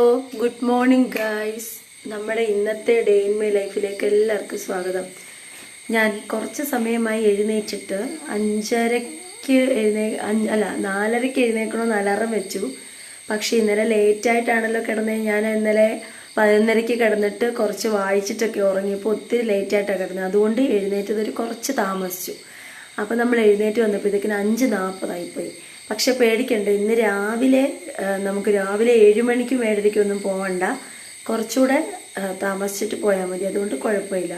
Good morning guys. നമ്മുടെ ഇന്നത്തെ day in my ലൈഫിലേക്ക് എല്ലാവർക്കും സ്വാഗതം. ഞാൻ കുറച്ച് സമയമായി എഴുന്നേറ്റിട്ട് 5:30-ക്ക് 4:30-ക്ക് എഴുന്നേക്കണമെന്ന് അലാറം വെച്ചു. പക്ഷേ ഇന്നലെ ലേറ്റായിട്ടാണല്ലോ കിടന്നത്. ഞാൻ ഇന്നലെ 11:30-ക്ക് കിടന്നിട്ട് കുറച്ച് വായിച്ചിട്ടൊക്കെ ഉറങ്ങിയപ്പോൾ ഒത്തിരി ലേറ്റായിട്ടാണ് കിടന്നത്. അതുകൊണ്ട് എഴുന്നേറ്റതൊരു കുറച്ച് താമസിച്ചു. അപ്പോൾ നമ്മൾ എഴുന്നേറ്റ് വന്നപ്പോഴത്തേക്കിന് 5:40 പക്ഷെ പേടിക്കണ്ട, ഇന്ന് രാവിലെ നമുക്ക് രാവിലെ 7 മണിക്കും 7:30-ക്കും ഒന്നും പോകണ്ട, കുറച്ചുകൂടെ താമസിച്ചിട്ട് പോയാൽ മതി. അതുകൊണ്ട് കുഴപ്പമില്ല.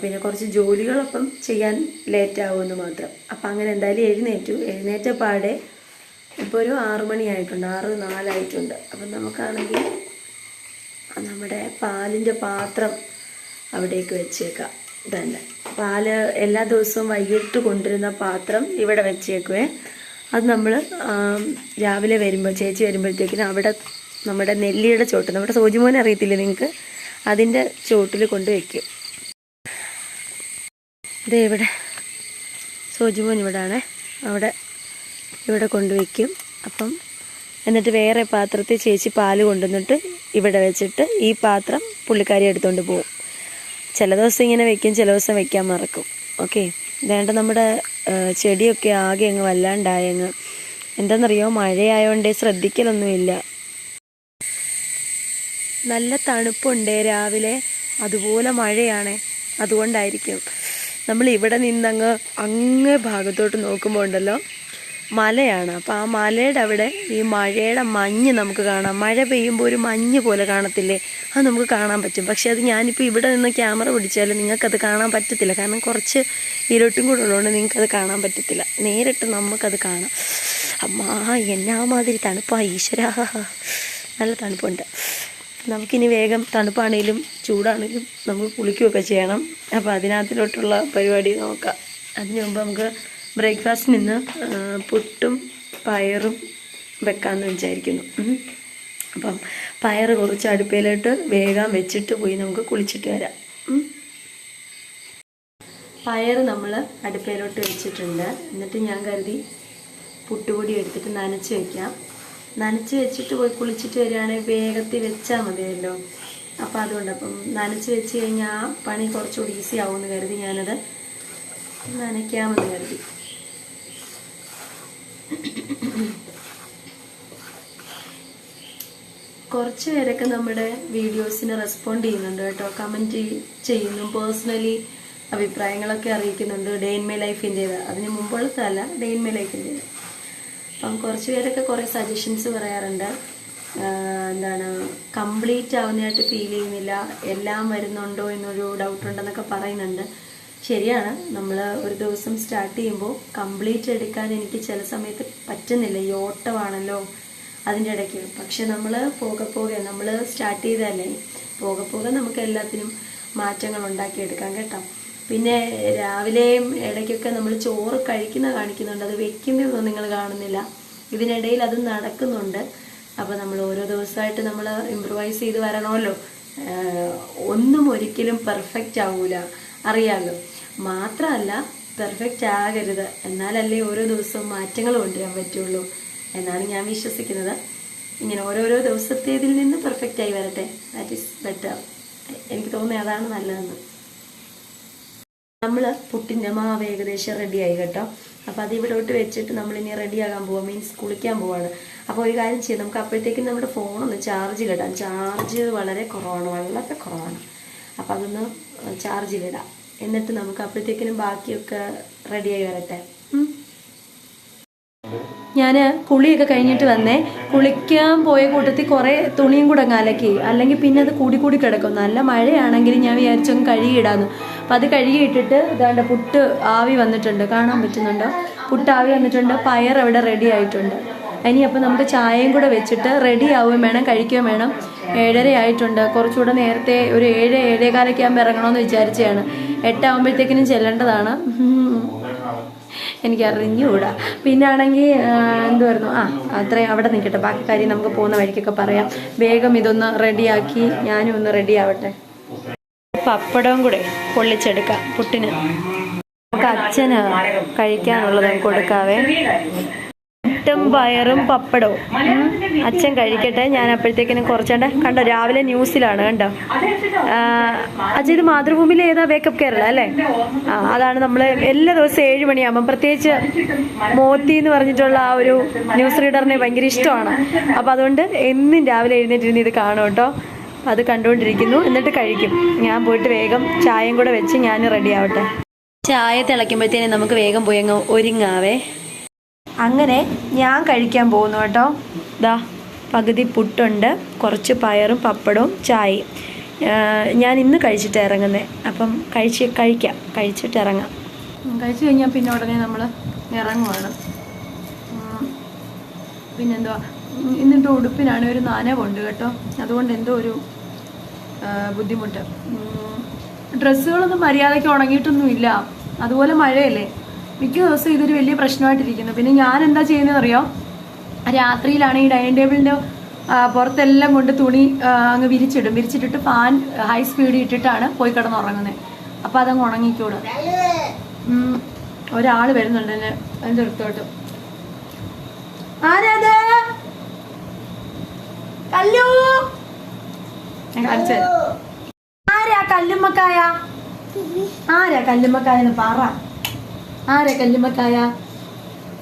പിന്നെ കുറച്ച് ജോലികളൊപ്പം ചെയ്യാൻ ലേറ്റ് ആവുമെന്ന് മാത്രം. അപ്പം അങ്ങനെ എന്തായാലും എഴുന്നേറ്റ പാടെ ഇപ്പോൾ ഒരു 6 മണിയായിട്ടുണ്ട്, 6:04 അപ്പം നമുക്കാണെങ്കിൽ നമ്മുടെ പാലിൻ്റെ പാത്രം അവിടേക്ക് വെച്ചേക്കാം. തന്നെ പാല് എല്ലാ ദിവസവും വൈകിട്ട് കൊണ്ടുവരുന്ന പാത്രം ഇവിടെ വെച്ചേക്കുവേ. അത് നമ്മൾ രാവിലെ വരുമ്പോൾ ചേച്ചി വരുമ്പോഴത്തേക്കിനും അവിടെ നമ്മുടെ നെല്ലിയുടെ ചോട്ട്, നമ്മുടെ സോജിമോനെ അറിയത്തില്ലേ നിങ്ങൾക്ക്, അതിൻ്റെ ചോട്ടിൽ കൊണ്ട് വയ്ക്കും. ഇതേ ഇവിടെ സോജിമോൻ ഇവിടെയാണേ, ഇവിടെ കൊണ്ടുവയ്ക്കും. അപ്പം എന്നിട്ട് വേറെ പാത്രത്തിൽ ചേച്ചി പാല് കൊണ്ടുവന്നിട്ട് ഇവിടെ വെച്ചിട്ട് ഈ പാത്രം പുള്ളിക്കാരി എടുത്തുകൊണ്ട് പോകും. ചില ദിവസം ഇങ്ങനെ വെക്കും, ചില ദിവസം വെക്കാൻ മറക്കും. ഓക്കെ, വേണ്ട നമ്മുടെ ചെടിയൊക്കെ ആകെ അങ്ങ് വല്ലാണ്ടായങ്ങ്. എന്താണെന്നറിയോ, മഴയായോണ്ടേ ശ്രദ്ധിക്കലൊന്നുമില്ല. നല്ല തണുപ്പുണ്ട് രാവിലെ, അതുപോലെ മഴയാണ്. അതുകൊണ്ടായിരിക്കും. നമ്മൾ ഇവിടെ നിന്നങ്ങ് അങ്ങേ ഭാഗത്തോട്ട് നോക്കുമ്പോൾ ഉണ്ടല്ലോ മലയാണ്. അപ്പോൾ ആ മലയുടെ അവിടെ ഈ മഴയുടെ മഞ്ഞ് നമുക്ക് കാണാം. മഴ പെയ്യുമ്പോൾ ഒരു മഞ്ഞ് പോലെ കാണത്തില്ലേ, അത് നമുക്ക് കാണാൻ പറ്റും. പക്ഷേ അത് ഞാനിപ്പോൾ ഇവിടെ നിന്ന് ക്യാമറ പിടിച്ചാലും നിങ്ങൾക്കത് കാണാൻ പറ്റത്തില്ല. കാരണം കുറച്ച് ഇരുട്ടും കൂടെ ഉള്ളതുകൊണ്ട് നിങ്ങൾക്കത് കാണാൻ പറ്റത്തില്ല. നേരിട്ട് നമുക്കത് കാണാം. അമ്മാ എന്നാ മാതിരി തണുപ്പാ ഈശ്വരാ, നല്ല തണുപ്പുണ്ട്. നമുക്കിനി വേഗം തണുപ്പാണേലും ചൂടാണേലും നമുക്ക് കുളിക്കുകയൊക്കെ ചെയ്യണം. അപ്പോൾ അതിനകത്തിലോട്ടുള്ള പരിപാടി നോക്കാം. അതിനു മുമ്പ് നമുക്ക് ബ്രേക്ക്ഫാസ്റ്റിന് ഇന്ന് പുട്ടും പയറും വെക്കാമെന്ന് വിചാരിക്കുന്നു. അപ്പം പയർ കുറച്ച് അടുപ്പയിലോട്ട് വേഗം വെച്ചിട്ട് പോയി നമുക്ക് കുളിച്ചിട്ട് വരാം. പയർ നമ്മൾ അടുപ്പയിലോട്ട് വെച്ചിട്ടുണ്ട്. എന്നിട്ട് ഞാൻ കരുതി പുട്ടുപൊടി എടുത്തിട്ട് നനച്ച് വയ്ക്കാം. നനച്ച് വെച്ചിട്ട് പോയി കുളിച്ചിട്ട് വരികയാണെങ്കിൽ വേഗത്തിൽ വെച്ചാൽ മതിയല്ലോ. അപ്പോൾ അതുകൊണ്ട് അപ്പം നനച്ച് വെച്ച് കഴിഞ്ഞാൽ ആ പണി കുറച്ചുകൂടി ഈസി ആവുമെന്ന് കരുതി ഞാനത് നനയ്ക്കാമെന്ന് കരുതി. കുറച്ച് പേരൊക്കെ നമ്മുടെ വീഡിയോസിന് റെസ്പോണ്ട് ചെയ്യുന്നുണ്ട് കേട്ടോ, കമൻറ്റ് ചെയ്യുന്നു, പേഴ്സണലി അഭിപ്രായങ്ങളൊക്കെ അറിയിക്കുന്നുണ്ട്. ഡേ ഇൻ മൈ ലൈഫിൻ്റേത്, അതിന് മുമ്പുള്ളതല്ല, ഡേ ഇൻ മൈ ലൈഫിൻ്റേത്. അപ്പം കുറച്ച് പേരൊക്കെ കുറേ സജഷൻസ് പറയാറുണ്ട്. എന്താണ്, കംപ്ലീറ്റ് ആവുന്നതായിട്ട് ഫീൽ ചെയ്യുന്നില്ല, എല്ലാം വരുന്നുണ്ടോ എന്നൊരു ഡൗട്ടുണ്ടെന്നൊക്കെ പറയുന്നുണ്ട്. ശരിയാണ്, നമ്മൾ ഒരു ദിവസം സ്റ്റാർട്ട് ചെയ്യുമ്പോൾ കംപ്ലീറ്റ് എടുക്കാൻ എനിക്ക് ചില സമയത്ത് പറ്റുന്നില്ല. ഈ ഓട്ടമാണല്ലോ അതിൻ്റെ ഇടയ്ക്ക്. പക്ഷെ നമ്മൾ പോകെ നമ്മൾ സ്റ്റാർട്ട് ചെയ്തതല്ലേ, പോകെ നമുക്ക് എല്ലാത്തിനും മാറ്റങ്ങൾ ഉണ്ടാക്കിയെടുക്കാം കേട്ടോ. പിന്നെ രാവിലെയും ഇടയ്ക്കൊക്കെ നമ്മൾ ചോറ് കാണിക്കുന്നുണ്ട്, അത് വെക്കുന്നതൊന്നും നിങ്ങൾ കാണുന്നില്ല. ഇതിനിടയിൽ അത് നടക്കുന്നുണ്ട്. അപ്പോൾ നമ്മൾ ഓരോ ദിവസമായിട്ട് നമ്മൾ ഇംപ്രൂവൈസ് ചെയ്ത് വരണമല്ലോ. ഒന്നും ഒരിക്കലും പെർഫെക്റ്റ് ആവൂല, അറിയാമല്ലോ. മാത്രമല്ല പെർഫെക്റ്റ് ആകരുത്, എന്നാലല്ലേ ഓരോ ദിവസവും മാറ്റങ്ങൾ കൊണ്ടുവരാൻ പറ്റുള്ളൂ എന്നാണ് ഞാൻ വിശ്വസിക്കുന്നത്. ഇങ്ങനെ ഓരോരോ ദിവസത്തേതിൽ നിന്ന് പെർഫെക്റ്റ് ആയി വരട്ടെ, ദാറ്റ് ഈസ് ബെറ്റർ. എനിക്ക് തോന്നുന്നത് അതാണ് നല്ലതെന്ന്. നമ്മൾ പുട്ടിൻ്റെ മാവ് ഏകദേശം റെഡിയായി കേട്ടോ. അപ്പോൾ അത് ഇവിടോട്ട് വെച്ചിട്ട് നമ്മളിനി റെഡിയാകാൻ പോവാം, മീൻസ് കുളിക്കാൻ പോവാണ്. അപ്പോൾ ഒരു കാര്യം ചെയ്യാം, നമുക്ക് അപ്പോഴത്തേക്കും നമ്മുടെ ഫോണൊന്ന് ചാർജിലിടാം. ചാർജ് വളരെ കുറവാണ്. അപ്പോൾ അതൊന്ന് ചാർജിലിടാം. എന്നിട്ട് നമുക്ക് അപ്പോഴത്തേക്കിനും ബാക്കിയൊക്കെ റെഡിയായി വരട്ടെ. ഞാൻ കുളിയൊക്കെ കഴിഞ്ഞിട്ട് വന്നേ. കുളിക്കാൻ പോയ കൂട്ടത്തിൽ കുറേ തുണിയും കൂടെ അങ്ങ് അലക്കി, അല്ലെങ്കിൽ പിന്നെ അത് കൂടി കിടക്കും. നല്ല മഴയാണെങ്കിൽ ഞാൻ വിചാരിച്ചൊന്ന് കഴുകിയിടാന്ന്. അപ്പം അത് കഴുകിയിട്ടിട്ട് ഇതാണ്ട് പുട്ട് ആവി വന്നിട്ടുണ്ട്, കാണാൻ പറ്റുന്നുണ്ടോ? പുട്ട് ആവി വന്നിട്ടുണ്ട്, പയർ അവിടെ റെഡി ആയിട്ടുണ്ട്. ഇനി അപ്പം നമുക്ക് ചായയും കൂടെ വെച്ചിട്ട് റെഡി ആവുകയും വേണം, കഴിക്കുകയും വേണം. 7:30 ആയിട്ടുണ്ട്. കുറച്ചുകൂടെ നേരത്തെ ഒരു 7-7:15 ആകുമ്പോൾ ഇറങ്ങണമെന്ന് വിചാരിച്ചതാണ്. 8 ആകുമ്പോഴത്തേക്കിനും ചെല്ലേണ്ടതാണ്. എനിക്കറിഞ്ഞുകൂടാ. പിന്നെ ആണെങ്കിൽ എന്തുവായിരുന്നു, അത്രയും അവിടെ നിൽക്കട്ടെ, ബാക്കി കാര്യം നമുക്ക് പോകുന്ന വഴിക്കൊക്കെ പറയാം. വേഗം ഇതൊന്ന് റെഡിയാക്കി ഞാനും ഒന്ന് റെഡി ആവട്ടെ. പപ്പടവും കൂടെ പൊള്ളിച്ചെടുക്കാം പുട്ടിന്. നമുക്ക് അച്ഛന് കഴിക്കാനുള്ളത് കൊടുക്കാവേ. മുട്ട പുട്ടും പയറും പപ്പടവും. അച്ഛൻ കഴിക്കട്ടെ. ഞാൻ അപ്പോഴത്തേക്കിനും കുറച്ചേണ്ട കണ്ടോ, രാവിലെ ന്യൂസിലാണ് കണ്ടോ. അച്ഛൻ ഇത് മാതൃഭൂമിയിലെ ഏതാ, വേക്കപ്പ് കേരള അല്ലേ? അതാണ് നമ്മൾ എല്ലാ ദിവസവും 7 മണിയാകുമ്പം, പ്രത്യേകിച്ച് മോത്തി എന്ന് പറഞ്ഞിട്ടുള്ള ആ ഒരു ന്യൂസ് റീഡറിനെ ഭയങ്കര ഇഷ്ടമാണ്. അപ്പം അതുകൊണ്ട് എന്നും രാവിലെ എഴുന്നേറ്റിരുന്ന് ഇത് കാണും കേട്ടോ. അത് കണ്ടുകൊണ്ടിരിക്കുന്നു, എന്നിട്ട് കഴിക്കും. ഞാൻ പോയിട്ട് വേഗം ചായയും കൂടെ വെച്ച് ഞാൻ റെഡി ആവട്ടെ. ചായ തിളയ്ക്കുമ്പോഴത്തേനും നമുക്ക് വേഗം പോയി അങ്ങ് ഒരുങ്ങാവേ. അങ്ങനെ ഞാൻ കഴിക്കാൻ പോകുന്നു കേട്ടോ. ദാ പകുതി പുട്ടുണ്ട്, കുറച്ച് പയറും പപ്പടവും ചായയും. ഞാൻ ഇന്ന് കഴിച്ചിട്ട് ഇറങ്ങുന്നത്. അപ്പം കഴിച്ചിട്ട് ഇറങ്ങാം. കഴിച്ചു കഴിഞ്ഞാൽ പിന്നെ ഉടനെ നമ്മൾ ഇറങ്ങുവാണ്. പിന്നെന്തോ ഇന്നിപ്പോൾ ഉടുപ്പിനാണ് ഒരു നനവുണ്ട് കേട്ടോ. അതുകൊണ്ട് എന്തോ ഒരു ബുദ്ധിമുട്ട്. ഡ്രസ്സുകളൊന്നും മര്യാദയ്ക്ക് ഉണങ്ങിയിട്ടൊന്നുമില്ല. അതുപോലെ മഴയല്ലേ, മിക്ക ദിവസവും ഇതൊരു വലിയ പ്രശ്നമായിട്ടിരിക്കുന്നു. പിന്നെ ഞാൻ എന്താ ചെയ്യുന്നതെന്ന് അറിയാം, രാത്രിയിലാണ് ഈ ഡൈനിങ് ടേബിളിൻ്റെ പുറത്തെല്ലാം കൊണ്ട് തുണി അങ്ങ് വിരിച്ചിട്ടിട്ട് ഫാൻ ഹൈ സ്പീഡിൽ ഇട്ടിട്ടാണ് പോയി കിടന്നുറങ്ങുന്നത്. അപ്പം അതങ്ങ് ഉണങ്ങിക്കൂടും. ഒരാൾ വരുന്നുണ്ട് എന്നെ അതിൻ്റെ അടുത്തോട്ട്. ആരാത്? കല്ലു. ഞാൻ കാണിച്ചു തരാം. ആരാ കല്ലുമ്മക്കായ? ആരാ കല്ലുമ്മക്കായ എന്ന് പറ. ആരാ കല്ലുമ്മക്കായ?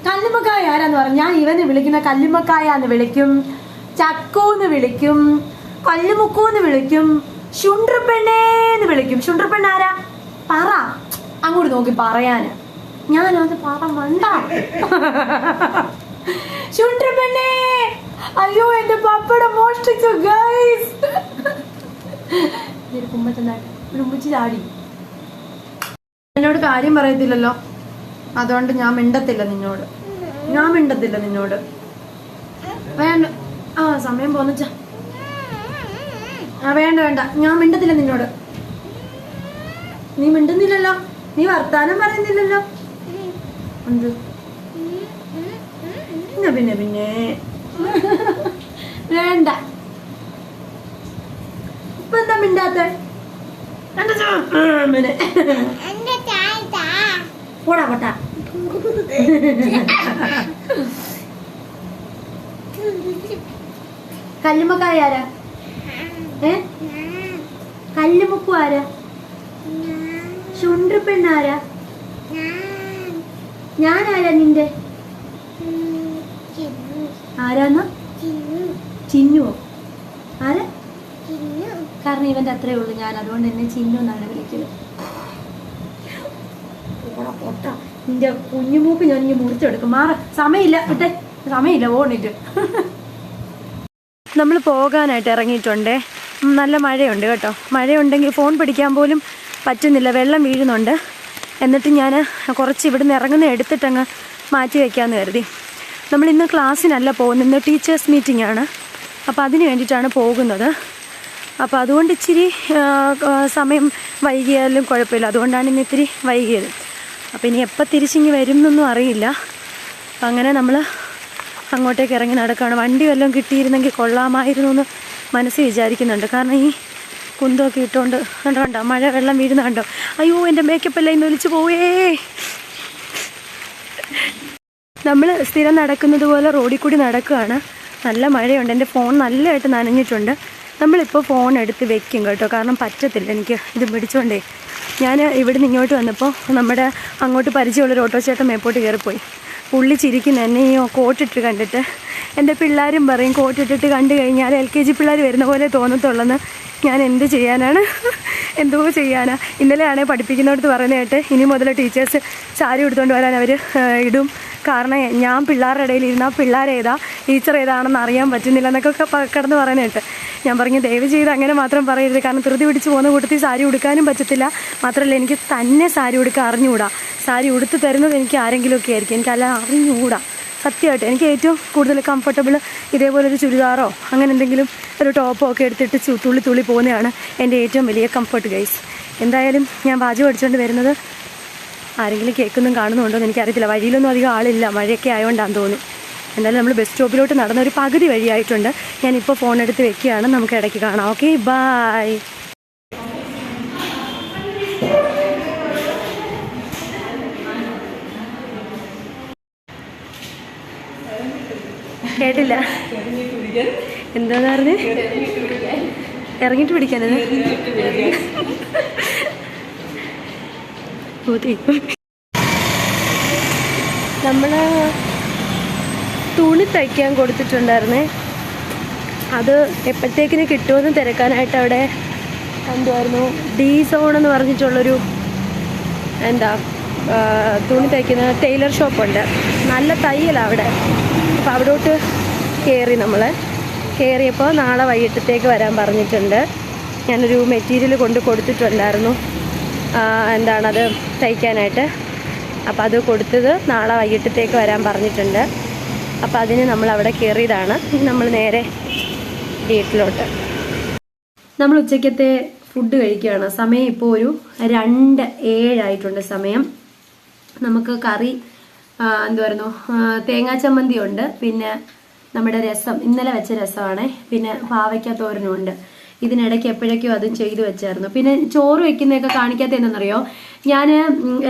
കല്ലുമ്മക്കായ ആരാന്ന് പറഞ്ഞ, ഞാൻ ഇവനെ വിളിക്കുന്ന കല്ലുമ്മക്കായ എന്ന് വിളിക്കും, ചക്കൂന്ന് വിളിക്കും, കല്ലുമുക്കൂന്ന് വിളിക്കും, ശുണ്ട്രപ്പെണ്ണേന്ന് വിളിക്കും. ശുണ്ട്രപ്പെണ്ണ ആരാ? പറ, അങ്ങോട്ട് നോക്കി പറയാന്. ഞാനത് പറ മണ്ട. ശുണ്ട്രപ്പെണ്ണേ, അയ്യോ എന്റെ പപ്പടം മോഷ്ടിച്ചു ഗൈസ്. കുമ്പച്ചി ചാടി. എന്നോട് കാര്യം പറയത്തില്ലല്ലോ, അതുകൊണ്ട് ഞാൻ മിണ്ടത്തില്ല നിന്നോട്. വേണ്ട, സമയം പോന്നിച്ച. വേണ്ട, ഞാൻ മിണ്ടത്തില്ല നിന്നോട്. നീ മിണ്ടുന്നില്ലല്ലോ, നീ വർത്താനം പറയുന്നില്ലല്ലോ. എന്ത് പിന്നെ വേണ്ട. ഇപ്പൊ എന്താ മിണ്ടാത്ത? പോടാ പോട്ടാ. കല്ലുമ്മക്കായ ആരാ? കല്ലുമുക്കു ആരാ? ശുണ്ട്രപ്പെണ്ണാരാ? ഞാനാരാ നിന്റെ? ആരാന്ന്? ചിന്നുവോ? ആരാ? കാരണം ഇവന്റെ അത്രേ ഉള്ളൂ ഞാൻ, അതുകൊണ്ട് എന്നെ ചിന്നു എന്നാണ് വിളിക്കുന്നത്. നിന്റെ കുഞ്ഞുമൂക്ക് ഞാൻ ഇനി മുറിച്ചെടുക്കും. മാറ, സമയമില്ല വിട്ടെ, സമയമില്ല ഓണിട്ട്. നമ്മൾ പോകാനായിട്ട് ഇറങ്ങിയിട്ടുണ്ടേ. നല്ല മഴയുണ്ട് കേട്ടോ. മഴയുണ്ടെങ്കിൽ ഫോൺ പിടിക്കാൻ പോലും പറ്റുന്നില്ല, വെള്ളം വീഴുന്നുണ്ട്. എന്നിട്ട് ഞാൻ കുറച്ച് ഇവിടുന്ന് ഇറങ്ങുന്ന എടുത്തിട്ടങ്ങ് മാറ്റി വയ്ക്കാമെന്ന് കരുതി. നമ്മളിന്ന് ക്ലാസ്സിനല്ല പോകുന്നത്, ഇന്ന് ടീച്ചേഴ്സ് മീറ്റിംഗ് ആണ്. അപ്പോൾ അതിന് വേണ്ടിയിട്ടാണ് പോകുന്നത്. അപ്പോൾ അതുകൊണ്ട് ഇച്ചിരി സമയം വൈകിയാലും കുഴപ്പമില്ല. അതുകൊണ്ടാണ് ഇന്ന് ഇത്തിരി വൈകിയത്. അപ്പോൾ ഇനി എപ്പോൾ തിരിച്ചിങ്ങി വരും എന്നൊന്നും അറിയില്ല. അപ്പം അങ്ങനെ നമ്മൾ അങ്ങോട്ടേക്ക് ഇറങ്ങി നടക്കുകയാണ്. വണ്ടി വല്ലതും കിട്ടിയിരുന്നെങ്കിൽ കൊള്ളാമായിരുന്നു എന്ന് മനസ്സിൽ വിചാരിക്കുന്നുണ്ട്. കാരണം ഈ കുന്തമൊക്കെ ഇട്ടുകൊണ്ട് കണ്ടോ മഴ വെള്ളം വീഴുന്ന കണ്ടോ. അയ്യോ എൻ്റെ മേക്കപ്പ് എല്ലാം ഇന്ന് ഒലിച്ചു പോവേ. നമ്മൾ സ്ഥിരം നടക്കുന്നത് പോലെ റോഡിൽ കൂടി നടക്കുകയാണ്. നല്ല മഴയുണ്ട്. എൻ്റെ ഫോൺ നല്ലതായിട്ട് നനഞ്ഞിട്ടുണ്ട്. നമ്മളിപ്പോൾ ഫോൺ എടുത്ത് വെക്കും കേട്ടോ, കാരണം പറ്റത്തില്ല എനിക്ക് ഇത് പിടിച്ചോണ്ടേ. ഞാൻ ഇവിടുന്ന് ഇങ്ങോട്ട് വന്നപ്പോൾ നമ്മുടെ അങ്ങോട്ട് പരിചയമുള്ളൊരു ഓട്ടോ ചേട്ടൻ മേപ്പോട്ട് കയറിപ്പോയി. പുള്ളി ചിരിക്കുന്ന എന്നെ ഈ കോട്ടിട്ട് കണ്ടിട്ട്. എൻ്റെ പിള്ളേരും പറയും കോട്ടിട്ടിട്ട് കണ്ടു കഴിഞ്ഞാൽ LKG പിള്ളേർ വരുന്ന പോലെ തോന്നത്തുള്ളെന്ന്. ഞാൻ എന്ത് ചെയ്യാനാണ്, എന്തോ ചെയ്യാനാ. ഇന്നലെ ആണെങ്കിൽ പഠിപ്പിക്കുന്നിടത്ത് പറയുന്നതായിട്ട് ഇനി മുതൽ ടീച്ചേഴ്സ് സാരി ഉടുത്തുകൊണ്ട് വരാൻ അവർ ഇടും. കാരണം ഞാൻ പിള്ളേരുടെ ഇടയിൽ ഇരുന്നാൽ പിള്ളേരേതാ ടീച്ചർ ഏതാണെന്ന് അറിയാൻ പറ്റുന്നില്ല എന്നൊക്കെ കിടന്ന് പറയുന്നതായിട്ട്. ഞാൻ പറഞ്ഞു ദയവ് ചെയ്ത് അങ്ങനെ മാത്രം പറയരുത്. കാരണം ധൃതി പിടിച്ച് പോകുന്ന കൂട്ടത്തിൽ സാരി ഉടുക്കാനും പറ്റത്തില്ല. മാത്രമല്ല എനിക്ക് തന്നെ സാരി ഉടുക്കാൻ അറിഞ്ഞുകൂടാ. സാരി ഉടുത്ത് തരുന്നത് എനിക്ക് ആരെങ്കിലുമൊക്കെ ആയിരിക്കും, എനിക്കല്ല അറിഞ്ഞുകൂടാ. സത്യമായിട്ട് എനിക്ക് ഏറ്റവും കൂടുതൽ കംഫർട്ടബിൾ ഇതേപോലൊരു ചുരിദാറോ അങ്ങനെ എന്തെങ്കിലും ഒരു ടോപ്പോ ഒക്കെ എടുത്തിട്ട് തുള്ളി പോകുന്നതാണ് എൻ്റെ ഏറ്റവും വലിയ കംഫർട്ട് ഗൈസ്. എന്തായാലും ഞാൻ പാചകം അടിച്ചുകൊണ്ട് വരുന്നത് ആരെങ്കിലും കേൾക്കുന്നും കാണുന്നുണ്ടോ എന്ന് എനിക്കറിയത്തില്ല. വഴിയിലൊന്നും അധികം ആളില്ല, മഴയൊക്കെ ആയതുകൊണ്ടാണെന്ന് തോന്നി. എന്തായാലും നമ്മൾ ബസ് സ്റ്റോപ്പിലോട്ട് നടന്ന ഒരു പകുതി വഴിയായിട്ടുണ്ട്. ഞാനിപ്പോൾ ഫോൺ എടുത്ത് വെക്കുകയാണ്. നമുക്ക് ഇടയ്ക്ക് കാണാം. Okay, bye. കേട്ടില്ല. എന്താന്ന് പറഞ്ഞ്? ഇറങ്ങിട്ട് പിടിക്കാനത്. നമ്മള് തുണി തയ്ക്കാൻ കൊടുത്തിട്ടുണ്ടായിരുന്നേ. അത് എപ്പോഴത്തേക്കിന് കിട്ടുമെന്ന് തിരക്കാനായിട്ട് അവിടെ എന്തുമായിരുന്നു ഡി സോൺ എന്ന് പറഞ്ഞിട്ടുള്ളൊരു തുണി തയ്ക്കുന്ന ടൈലർ ഷോപ്പുണ്ട്. നല്ല തയ്യലാണ് അവിടെ. അപ്പോൾ അവിടോട്ട് കയറിയപ്പോൾ നാളെ വൈകിട്ടത്തേക്ക് വരാൻ പറഞ്ഞിട്ടുണ്ട്. ഞാനൊരു മെറ്റീരിയൽ കൊടുത്തിട്ടുണ്ടായിരുന്നു, അത് തയ്ക്കാനായിട്ട്. അപ്പോൾ അത് കൊടുത്തത് നാളെ വൈകിട്ടത്തേക്ക് വരാൻ പറഞ്ഞിട്ടുണ്ട്. അപ്പോൾ അതിന് നമ്മൾ അവിടെ കയറിയതാണ്. നമ്മൾ നേരെ വീട്ടിലോട്ട്. നമ്മൾ ഉച്ചയ്ക്കത്തെ ഫുഡ് കഴിക്കുകയാണ്. സമയം ഇപ്പോൾ ഒരു 2:07 സമയം. നമുക്ക് കറി തേങ്ങാ ചമ്മന്തി ഉണ്ട്, പിന്നെ നമ്മുടെ രസം, ഇന്നലെ വെച്ച രസമാണ്, പിന്നെ പാവയ്ക്ക തോരനും ഉണ്ട്. ഇതിനിടയ്ക്ക് എപ്പോഴേക്കും അതും ചെയ്തു വെച്ചായിരുന്നു. പിന്നെ ചോറ് വെക്കുന്നതൊക്കെ കാണിക്കാത്ത എന്താണെന്നറിയോ, ഞാൻ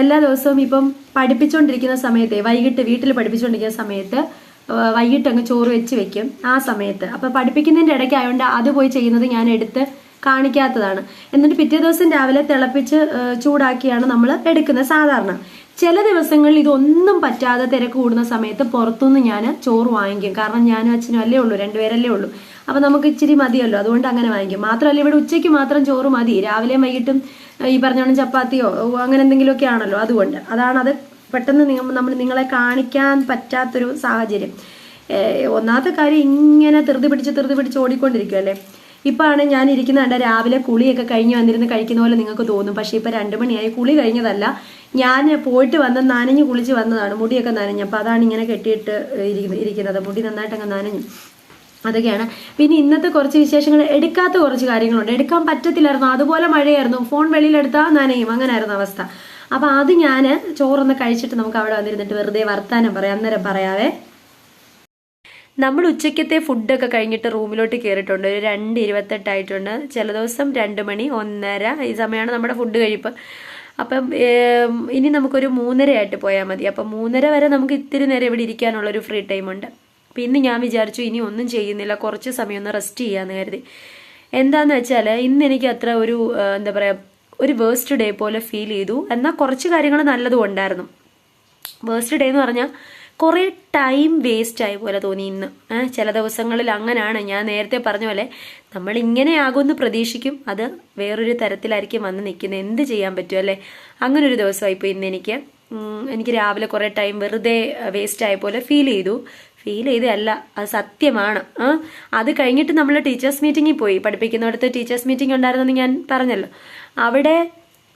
എല്ലാ ദിവസവും ഇപ്പം പഠിപ്പിച്ചുകൊണ്ടിരിക്കുന്ന സമയത്ത്, വൈകിട്ട് വീട്ടിൽ പഠിപ്പിച്ചുകൊണ്ടിരിക്കുന്ന സമയത്ത് വൈകിട്ട് അങ്ങ് ചോറ് വെക്കും ആ സമയത്ത്. അപ്പം പഠിപ്പിക്കുന്നതിൻ്റെ ഇടയ്ക്ക് ആയതുകൊണ്ട് അത് പോയി ചെയ്യുന്നത് ഞാൻ എടുത്ത് കാണിക്കാത്തതാണ്. എന്നിട്ട് പിറ്റേ ദിവസം രാവിലെ തിളപ്പിച്ച് ചൂടാക്കിയാണ് നമ്മൾ എടുക്കുന്നത് സാധാരണ. ചില ദിവസങ്ങളിൽ ഇതൊന്നും പറ്റാതെ തിരക്ക് കൂടുന്ന സമയത്ത് പുറത്തുനിന്ന് ഞാൻ ചോറ് വാങ്ങിക്കും. കാരണം ഞാനും അച്ഛനും അല്ലേ ഉള്ളൂ, 2 പേരല്ലേ ഉള്ളൂ. അപ്പം നമുക്ക് ഇച്ചിരി മതിയല്ലോ, അതുകൊണ്ട് അങ്ങനെ വാങ്ങിക്കും. മാത്രമല്ല ഇവിടെ ഉച്ചയ്ക്ക് മാത്രം ചോറ് മതി, രാവിലെയും വൈകിട്ടും ഈ പറഞ്ഞോണം ചപ്പാത്തിയോ അങ്ങനെ എന്തെങ്കിലുമൊക്കെ ആണല്ലോ. അതാണത് പെട്ടെന്ന് നിങ്ങളെ കാണിക്കാൻ പറ്റാത്തൊരു സാഹചര്യം. ഒന്നാമത്തെ കാര്യം ഇങ്ങനെ ധൃതി പിടിച്ച് ഓടിക്കൊണ്ടിരിക്കുമല്ലേ. ഇപ്പാണ് ഞാൻ ഇരിക്കുന്ന രാവിലെ കുളിയൊക്കെ കഴിഞ്ഞ് വന്നിരുന്ന് കഴിക്കുന്ന പോലെ നിങ്ങൾക്ക് തോന്നും. പക്ഷെ ഇപ്പൊ 2 മണിയായി. കുളി കഴിഞ്ഞതല്ല, ഞാൻ പോയിട്ട് വന്ന് നനഞ്ഞ് കുളിച്ച് വന്നതാണ്. മുടിയൊക്കെ നനഞ്ഞു. അപ്പൊ അതാണ് ഇങ്ങനെ കെട്ടിയിട്ട് ഇരിക്കുന്നത്. മുടി നന്നായിട്ട് അങ്ങ് നനഞ്ഞു. അതൊക്കെയാണ്. പിന്നെ ഇന്നത്തെ കുറച്ച് വിശേഷങ്ങൾ. എടുക്കാത്ത കുറച്ച് കാര്യങ്ങളുണ്ട്. എടുക്കാൻ പറ്റത്തില്ലായിരുന്നു, അതുപോലെ മഴയായിരുന്നു. ഫോൺ വെളിയിലെടുത്താൽ നനയും, അങ്ങനായിരുന്നു അവസ്ഥ. അപ്പൊ അത് ഞാൻ ചോറൊന്ന് കഴിച്ചിട്ട് നമുക്ക് അവിടെ വന്നിരുന്നിട്ട് വെറുതെ വർത്താനം പറയാം. അന്നേരം പറയാവേ. നമ്മൾ ഉച്ചയ്ക്കത്തെ ഫുഡൊക്കെ കഴിഞ്ഞിട്ട് റൂമിലോട്ട് കയറിയിട്ടുണ്ട്. ഒരു 2:28 ചില ദിവസം 2 മണി, 1:30 ഈ സമയമാണ് നമ്മുടെ ഫുഡ് കഴിപ്പ്. അപ്പം ഇനി നമുക്കൊരു 3:30 പോയാൽ മതി. അപ്പം 3:30 വരെ നമുക്ക് ഇത്തിരി നേരം ഇവിടെ ഇരിക്കാനുള്ളൊരു ഫ്രീ ടൈമുണ്ട്. പിന്നെ ഞാൻ വിചാരിച്ചു ഇനി ഒന്നും ചെയ്യുന്നില്ല, കുറച്ച് സമയം ഒന്ന് റെസ്റ്റ് ചെയ്യാമെന്ന് കരുതി. എന്താന്ന് വെച്ചാൽ ഇന്ന് എനിക്ക് അത്ര ഒരു ഒരു വേസ്റ്റ് ഡേ പോലെ ഫീൽ ചെയ്തു. എന്നാൽ കുറച്ച് കാര്യങ്ങൾ നല്ലതും ഉണ്ടായിരുന്നു. വേസ്റ്റ് ഡേ എന്ന് പറഞ്ഞാൽ കുറേ ടൈം വേസ്റ്റ് ആയ പോലെ തോന്നി ഇന്ന്. ചില ദിവസങ്ങളിൽ അങ്ങനെയാണ്. ഞാൻ നേരത്തെ പറഞ്ഞ പോലെ നമ്മൾ ഇങ്ങനെ ആകുമെന്ന് പ്രതീക്ഷിക്കും, അത് വേറൊരു തരത്തിലായിരിക്കും വന്ന് നിൽക്കുന്നത്. എന്ത് ചെയ്യാൻ പറ്റും അല്ലേ? അങ്ങനെ ഒരു ദിവസമായിപ്പോൾ ഇന്ന് എനിക്ക് രാവിലെ കുറേ ടൈം വെറുതെ വേസ്റ്റ് ആയ പോലെ ഫീൽ ചെയ്തല്ല, അത് സത്യമാണ്. അത് കഴിഞ്ഞിട്ട് നമ്മൾ ടീച്ചേഴ്സ് മീറ്റിങ്ങിൽ പോയി. പഠിപ്പിക്കുന്നിടത്ത് ടീച്ചേഴ്സ് മീറ്റിംഗ് ഉണ്ടായിരുന്നെന്ന് ഞാൻ പറഞ്ഞല്ലോ. അവിടെ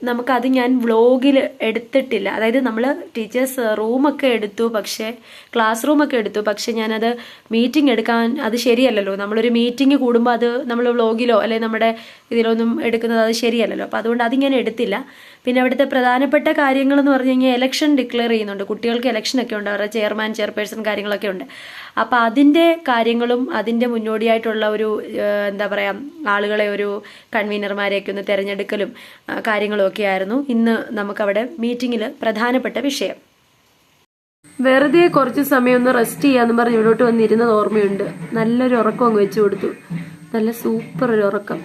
നമുക്കത് ഞാൻ വ്ളോഗിൽ എടുത്തിട്ടില്ല. അതായത് നമ്മൾ ടീച്ചേഴ്സ് റൂമൊക്കെ എടുത്തു, പക്ഷേ ക്ലാസ് റൂമൊക്കെ എടുത്തു. പക്ഷെ ഞാനത് മീറ്റിംഗ് എടുക്കാൻ അത് ശരിയല്ലല്ലോ. നമ്മളൊരു മീറ്റിംഗ് കൂടുമ്പോൾ അത് നമ്മൾ വ്ളോഗിലോ അല്ലെങ്കിൽ നമ്മുടെ ഇതിലൊന്നും എടുക്കുന്നത് അത് ശരിയല്ലല്ലോ. അപ്പോൾ അതുകൊണ്ട് അതിങ്ങനെ എടുത്തില്ല. പിന്നെ അവിടുത്തെ പ്രധാനപ്പെട്ട കാര്യങ്ങൾ എന്ന് പറഞ്ഞു കഴിഞ്ഞാൽ ഇലക്ഷൻ ഡിക്ലെയർ ചെയ്യുന്നുണ്ട്. കുട്ടികൾക്ക് ഇലക്ഷനൊക്കെ ഉണ്ട്, അവരുടെ ചെയർപേഴ്സൺ കാര്യങ്ങളൊക്കെ ഉണ്ട്. അപ്പോൾ അതിൻ്റെ കാര്യങ്ങളും അതിൻ്റെ മുന്നോടിയായിട്ടുള്ള ഒരു ആളുകളെ, ഒരു കൺവീനർമാരെയൊക്കെ ഒന്ന് തിരഞ്ഞെടുക്കലും കാര്യങ്ങളും ഒക്കെ ആയിരുന്നു ഇന്ന് നമുക്കവിടെ മീറ്റിങ്ങിൽ പ്രധാനപ്പെട്ട വിഷയം. വെറുതെ കുറച്ച് സമയം ഒന്ന് റെസ്റ്റ് ചെയ്യാന്ന് പറഞ്ഞ് ഇവിടോട്ട് വന്നിരുന്നത് ഓർമ്മയുണ്ട്. നല്ലൊരു ഉറക്കം അങ്ങ് വെച്ചു കൊടുത്തു. നല്ല സൂപ്പർ ഒരു ഉറക്കം.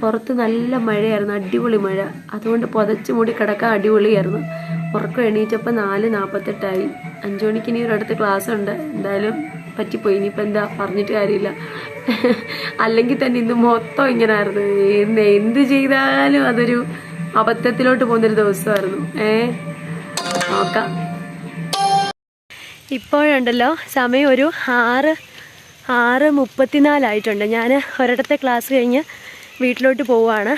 പുറത്ത് നല്ല മഴയായിരുന്നു, അടിപൊളി മഴ. അതുകൊണ്ട് പുതച്ച് മൂടി കിടക്കാൻ അടിപൊളിയായിരുന്നു. ഉറക്കം എണീറ്റപ്പോൾ 4:48. 5 മണിക്ക് ഇനി ഒരിടത്ത് ക്ലാസ് ഉണ്ട്. എന്തായാലും പറ്റിപ്പോയി. ഇനിയിപ്പോൾ എന്താ പറഞ്ഞിട്ട് കാര്യമില്ല. അല്ലെങ്കിൽ തന്നെ ഇന്ന് മൊത്തം ഇങ്ങനെ ആയിരുന്നു. എന്ത് ചെയ്താലും അതൊരു അബദ്ധത്തിലോട്ട് പോകുന്നൊരു ദിവസമായിരുന്നു. നോക്കാം. ഇപ്പോഴുണ്ടല്ലോ സമയം ഒരു 6:34 ഞാൻ ഒരിടത്തെ ക്ലാസ് കഴിഞ്ഞ് വീട്ടിലോട്ട് പോവുകയാണ്.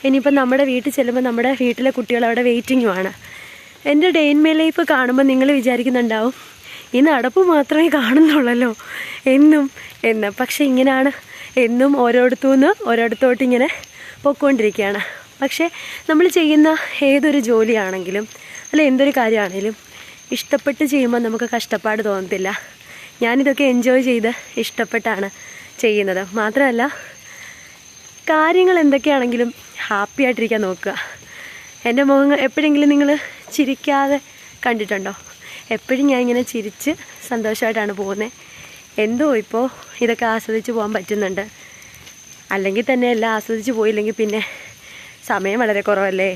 ഇനിയിപ്പം നമ്മുടെ വീട്ടിൽ ചെല്ലുമ്പോൾ നമ്മുടെ വീട്ടിലെ കുട്ടികൾ അവിടെ വെയിറ്റിങ്ങുമാണ്. എൻ്റെ ഡേ ഇൻ മൈ ലൈഫ് കാണുമ്പോൾ നിങ്ങൾ വിചാരിക്കുന്നുണ്ടാവും ഈ നടപ്പ് മാത്രമേ കാണുന്നുള്ളല്ലോ എന്ന്. പക്ഷെ ഇങ്ങനെയാണ്. എന്നും ഓരോരുത്തോട്ട് ഇങ്ങനെ പൊയ്ക്കൊണ്ടിരിക്കുകയാണ്. പക്ഷേ നമ്മൾ ചെയ്യുന്ന ഏതൊരു ജോലിയാണെങ്കിലും അല്ല എന്തൊരു കാര്യമാണെങ്കിലും ഇഷ്ടപ്പെട്ട് ചെയ്യുമ്പോൾ നമുക്ക് കഷ്ടപ്പാട് തോന്നത്തില്ല. ഞാനിതൊക്കെ എൻജോയ് ചെയ്ത് ഇഷ്ടപ്പെട്ടാണ് ചെയ്യുന്നത്. മാത്രമല്ല കാര്യങ്ങൾ എന്തൊക്കെയാണെങ്കിലും ഹാപ്പി ആയിട്ടിരിക്കാൻ നോക്കുക. എൻ്റെ മുഖം എപ്പോഴെങ്കിലും നിങ്ങൾ ചിരിക്കാതെ കണ്ടിട്ടുണ്ടോ? എപ്പോഴും ഞാൻ ഇങ്ങനെ ചിരിച്ച് സന്തോഷമായിട്ടാണ് പോകുന്നത്. എന്തോ ഇപ്പോൾ ഇതൊക്കെ ആസ്വദിച്ച് പോകാൻ പറ്റുന്നുണ്ട്. അല്ലെങ്കിൽ തന്നെ എല്ലാം ആസ്വദിച്ച് പോയില്ലെങ്കിൽ പിന്നെ സമയം വളരെ കുറവല്ലേ.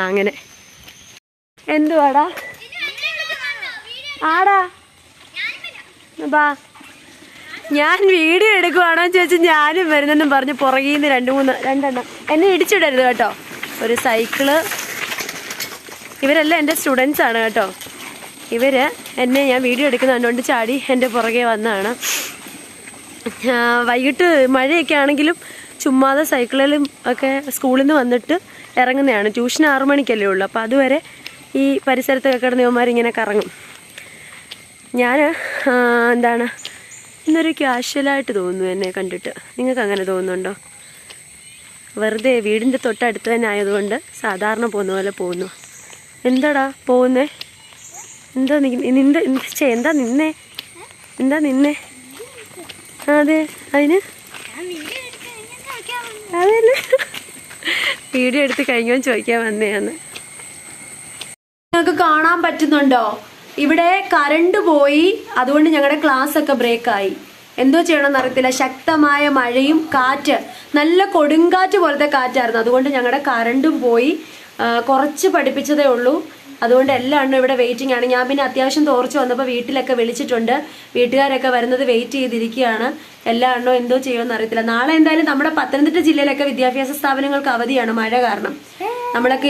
അങ്ങനെ എന്തുവാടാ ആടാ ബാ, ഞാൻ വീഡിയോ എടുക്കുവാണോ ചോദിച്ചാൽ ഞാനും വരുന്നെന്നും പറഞ്ഞ് പുറകിൽ നിന്ന് രണ്ടെണ്ണം എന്നെ ഇടിച്ചിടരുത് കേട്ടോ. ഒരു സൈക്കിള്, ഇവരെല്ലാം എൻ്റെ സ്റ്റുഡൻസ് ആണ് കേട്ടോ. ഇവർ എന്നെ ഞാൻ വീഡിയോ എടുക്കുന്ന കണ്ടുകൊണ്ട് ചാടി എൻ്റെ പുറകെ വന്നതാണ്. വൈകിട്ട് മഴയൊക്കെ ആണെങ്കിലും ചുമ്മാതെ സൈക്കിളിലും ഒക്കെ സ്കൂളിൽ നിന്ന് വന്നിട്ട് ഇറങ്ങുന്നതാണ്. ട്യൂഷൻ 6 മണിക്കല്ലേ ഉള്ളൂ. അപ്പോൾ അതുവരെ ഈ പരിസരത്തൊക്കെ കിടന്ന് ഇവന്മാരിങ്ങനെ കറങ്ങും. ഞാൻ എന്താണ് ഇന്നൊരു ക്യാഷ്വലായിട്ട് തോന്നുന്നു എന്നെ കണ്ടിട്ട്. നിങ്ങൾക്ക് അങ്ങനെ തോന്നുന്നുണ്ടോ? വെറുതെ വീടിൻ്റെ തൊട്ടടുത്ത് തന്നെ ആയതുകൊണ്ട് സാധാരണ പോകുന്ന പോലെ പോകുന്നു. എന്താടാ പോകുന്നേ? എന്താ നിന്നെ അതെ അതിന് അതല്ലേ വീഡിയോ എടുത്ത് കഴിഞ്ഞോ ചോദിക്കാൻ വന്നേന്ന്. നിങ്ങൾക്ക് കാണാൻ പറ്റുന്നുണ്ടോ? ഇവിടെ കറണ്ട് പോയി, അതുകൊണ്ട് ഞങ്ങളുടെ ക്ലാസ് ഒക്കെ ബ്രേക്കായി. എന്തോ ചെയ്യണമെന്ന് അറിയത്തില്ല. ശക്തമായ മഴയും കാറ്റ്, നല്ല കൊടുങ്കാറ്റ് പോലത്തെ കാറ്റായിരുന്നു. അതുകൊണ്ട് ഞങ്ങളുടെ കറണ്ടും പോയി. കുറച്ച് പഠിപ്പിച്ചതേ ഉള്ളൂ. അതുകൊണ്ട് എല്ലാ എണ്ണം ഇവിടെ വെയിറ്റിംഗ് ആണ്. ഞാൻ പിന്നെ അത്യാവശ്യം തോർച്ച് വന്നപ്പോൾ വീട്ടിലൊക്കെ വിളിച്ചിട്ടുണ്ട്. വീട്ടുകാരൊക്കെ വരുന്നത് വെയിറ്റ് ചെയ്തിരിക്കുകയാണ്. എല്ലാ എണ്ണവും എന്തോ ചെയ്യുമെന്ന് അറിയത്തില്ല. നാളെ എന്തായാലും നമ്മുടെ പത്തനംതിട്ട ജില്ലയിലൊക്കെ വിദ്യാഭ്യാസ സ്ഥാപനങ്ങൾക്ക് അവധിയാണ് മഴ കാരണം. നമ്മളൊക്കെ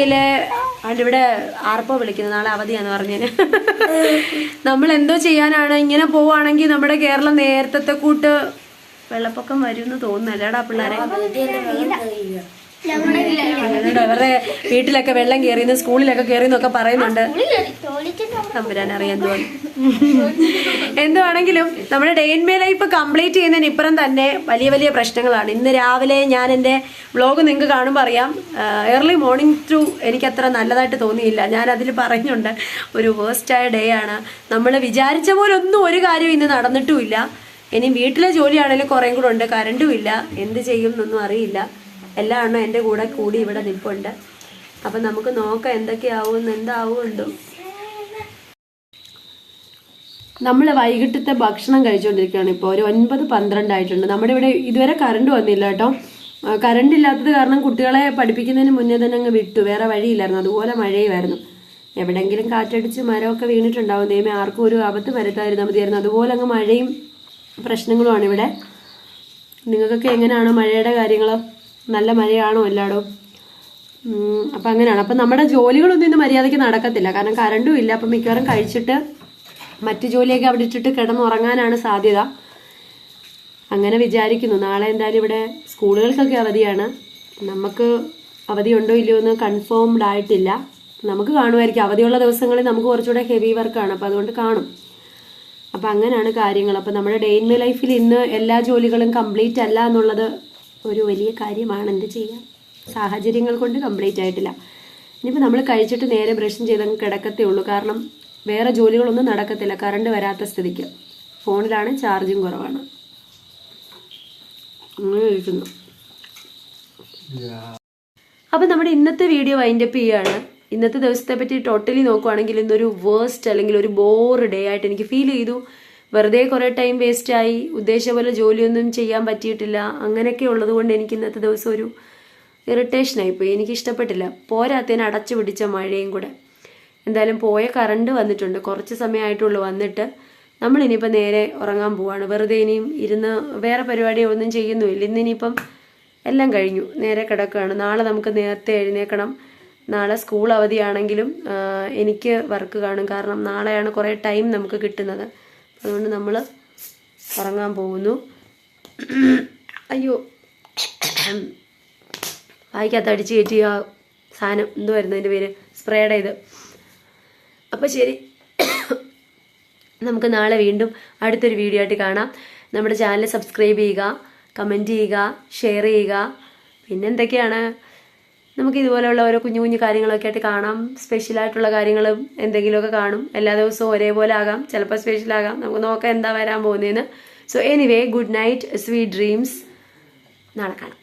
ഇവിടെ ആർപ്പോ വിളിക്കുന്നത് നാളെ അവധിയാന്ന് പറഞ്ഞേന്. നമ്മൾ എന്തോ ചെയ്യാനാണ്? ഇങ്ങനെ പോവാണെങ്കിൽ നമ്മുടെ കേരളം നേരത്തെ കൂട്ട് വെള്ളപ്പൊക്കം വരും എന്ന് തോന്നുന്നല്ലേടാ പിള്ളേരെ? അവരുടെ വീട്ടിലൊക്കെ വെള്ളം കയറിയെന്ന് സ്കൂളിലൊക്കെ കയറിയെന്നൊക്കെ പറയുന്നുണ്ട്. തമ്പുരാൻ അറിയാൻ തോന്നുന്നു. എന്തുവാണെങ്കിലും നമ്മുടെ day in my life complete ചെയ്യുന്നതിന് ഇപ്പുറം തന്നെ വലിയ വലിയ പ്രശ്നങ്ങളാണ്. ഇന്ന് രാവിലെ ഞാൻ എൻ്റെ വ്ളോഗ് നിങ്ങൾക്ക് കാണുമ്പോൾ അറിയാം, ഏർലി മോർണിംഗ് ടു എനിക്കത്ര നല്ലതായിട്ട് തോന്നിയില്ല. ഞാൻ അതിൽ പറയുന്നുണ്ട്, ഒരു വേസ്റ്റായ ഡേ ആണ്. നമ്മൾ വിചാരിച്ച പോലെ ഒന്നും ഒരു കാര്യം ഇന്ന് നടന്നിട്ടുമില്ല. ഇനി വീട്ടിലെ ജോലിയാണെങ്കിലും കുറേയും കൂടെ ഉണ്ട്. കറണ്ടും ഇല്ല. എന്ത് ചെയ്യും എന്നൊന്നും അറിയില്ല. എല്ലാ എണ്ണം എൻ്റെ കൂടെ കൂടി ഇവിടെ നിൽപ്പുണ്ട്. അപ്പം നമുക്ക് നോക്കാം എന്തൊക്കെയാവും എന്താവുമെന്തോ. നമ്മൾ വൈകിട്ടത്തെ ഭക്ഷണം കഴിച്ചുകൊണ്ടിരിക്കുകയാണ്. ഇപ്പോൾ ഒരു 9-12 ആയിട്ടുണ്ട്. നമ്മുടെ ഇവിടെ ഇതുവരെ കറണ്ട് വന്നില്ല കേട്ടോ. കറണ്ട് ഇല്ലാത്തത് കാരണം കുട്ടികളെ പഠിപ്പിക്കുന്നതിന് മുന്നേ തന്നെ അങ്ങ് വിട്ടു. വേറെ വഴിയില്ലായിരുന്നു. അതുപോലെ മഴയുമായിരുന്നു. എവിടെയെങ്കിലും കാറ്റടിച്ച് മരമൊക്കെ വീണിട്ടുണ്ടാവും. ദൈവമേ, ആർക്കും ഒരു ആപത്ത് വരുത്താതിരുന്നാൽ മതിയായിരുന്നു. അതുപോലെ അങ്ങ് മഴയും പ്രശ്നങ്ങളുമാണ് ഇവിടെ. നിങ്ങൾക്കൊക്കെ എങ്ങനെയാണ് മഴയുടെ കാര്യങ്ങൾ? നല്ല മഴയാണോ എല്ലായിടും? അപ്പം അങ്ങനെയാണ്. അപ്പം നമ്മുടെ ജോലികളൊന്നും ഇന്ന് മര്യാദയ്ക്ക് നടക്കത്തില്ല. കാരണം കറണ്ടും ഇല്ല. അപ്പം മിക്കവാറും കഴിച്ചിട്ട് മറ്റു ജോലിയൊക്കെ അവിടെ ഇട്ടിട്ട് കിടന്നുറങ്ങാനാണ് സാധ്യത. അങ്ങനെ വിചാരിക്കുന്നു. നാളെ എന്തായാലും ഇവിടെ സ്കൂളുകൾക്കൊക്കെ അവധിയാണ്. നമുക്ക് അവധിയുണ്ടോ ഇല്ലയോ എന്ന് കൺഫേംഡ് ആയിട്ടില്ല. നമുക്ക് കാണുമായിരിക്കും. അവധിയുള്ള ദിവസങ്ങളിൽ നമുക്ക് കുറച്ചുകൂടെ ഹെവി വർക്കാണ്. അപ്പം അതുകൊണ്ട് കാണും. അപ്പം അങ്ങനെയാണ് കാര്യങ്ങൾ. അപ്പം നമ്മുടെ ഡേ ഇൻ മൈ ലൈഫിൽ ഇന്ന് എല്ലാ ജോലികളും കംപ്ലീറ്റ് അല്ല എന്നുള്ളത് ഒരു വലിയ കാര്യമാണ്. എന്ത് ചെയ്യാം, സാഹചര്യങ്ങൾ കൊണ്ട് കംപ്ലീറ്റ് ആയിട്ടില്ല. ഇനിയിപ്പോൾ നമ്മൾ കഴിച്ചിട്ട് നേരെ ബ്രഷും ചെയ്തങ്ങ് കിടക്കത്തേ ഉള്ളൂ. കാരണം വേറെ ജോലികളൊന്നും നടക്കത്തില്ല കറണ്ട് വരാത്ത സ്ഥിതിക്ക്. ഫോണിലാണ് ചാർജും കുറവാണ്. അങ്ങനെ ഇരിക്കുന്നു. അപ്പം നമ്മുടെ ഇന്നത്തെ വീഡിയോ വൈൻഡപ്പ് ചെയ്യുകയാണ്. ഇന്നത്തെ ദിവസത്തെ പറ്റി ടോട്ടലി നോക്കുവാണെങ്കിൽ ഇന്നൊരു വേസ്റ്റ് അല്ലെങ്കിൽ ഒരു ബോർ ഡേ ആയിട്ട് എനിക്ക് ഫീൽ ചെയ്തു. വെറുതെ കുറേ ടൈം വേസ്റ്റായി. ഉദ്ദേശിച്ച പോലെ ജോലിയൊന്നും ചെയ്യാൻ പറ്റിയിട്ടില്ല. അങ്ങനെയൊക്കെ ഉള്ളത് കൊണ്ട് എനിക്ക് ഇന്നത്തെ ദിവസം ഒരു ഇറിറ്റേഷനായിപ്പോയി. എനിക്ക് ഇഷ്ടപ്പെട്ടില്ല. പോരാത്തതിന് അടച്ചു പിടിച്ച മഴയും കൂടെ. എന്തായാലും പോയ കറണ്ട് വന്നിട്ടുണ്ട്. കുറച്ച് സമയമായിട്ടുള്ളൂ വന്നിട്ട്. നമ്മളിനിയിപ്പോൾ നേരെ ഉറങ്ങാൻ പോവാണ്. വെറുതെ ഇനിയും ഇരുന്ന് വേറെ പരിപാടിയോ ഒന്നും ചെയ്യുന്നുമില്ല. ഇന്നിനിയിപ്പം എല്ലാം കഴിഞ്ഞു. നേരെ കിടക്കുകയാണ്. നാളെ നമുക്ക് നേരത്തെ എഴുന്നേക്കണം. നാളെ സ്കൂൾ അവധിയാണെങ്കിലും എനിക്ക് വർക്ക് കാണും. കാരണം നാളെയാണ് കുറേ ടൈം നമുക്ക് കിട്ടുന്നത്. അതുകൊണ്ട് നമ്മൾ ഉറങ്ങാൻ പോകുന്നു. അയ്യോ, വായിക്കകത്ത് അടിച്ച് കയറ്റിയ സാധനം എന്തുവായിരുന്നു അതിൻ്റെ പേര്? സ്പ്രേയുടെ ഇത്. അപ്പോൾ ശരി, നമുക്ക് നാളെ വീണ്ടും അടുത്തൊരു വീഡിയോ ആയിട്ട് കാണാം. നമ്മുടെ ചാനൽ സബ്സ്ക്രൈബ് ചെയ്യുക, കമൻറ്റ് ചെയ്യുക, ഷെയർ ചെയ്യുക. പിന്നെന്തൊക്കെയാണ്, നമുക്ക് ഇതുപോലെയുള്ള ഓരോ കുഞ്ഞു കുഞ്ഞു കാര്യങ്ങളൊക്കെ ആയിട്ട് കാണാം. സ്പെഷ്യലായിട്ടുള്ള കാര്യങ്ങളും എന്തെങ്കിലുമൊക്കെ കാണും. എല്ലാ ദിവസവും ഒരേപോലെ ആകാം, ചിലപ്പോൾ സ്പെഷ്യലാകാം. നമുക്ക് നോക്കാം എന്താ വരാൻ പോകുന്നതെന്ന്. So anyway, good night, sweet dreams. നാളെ കാണാം.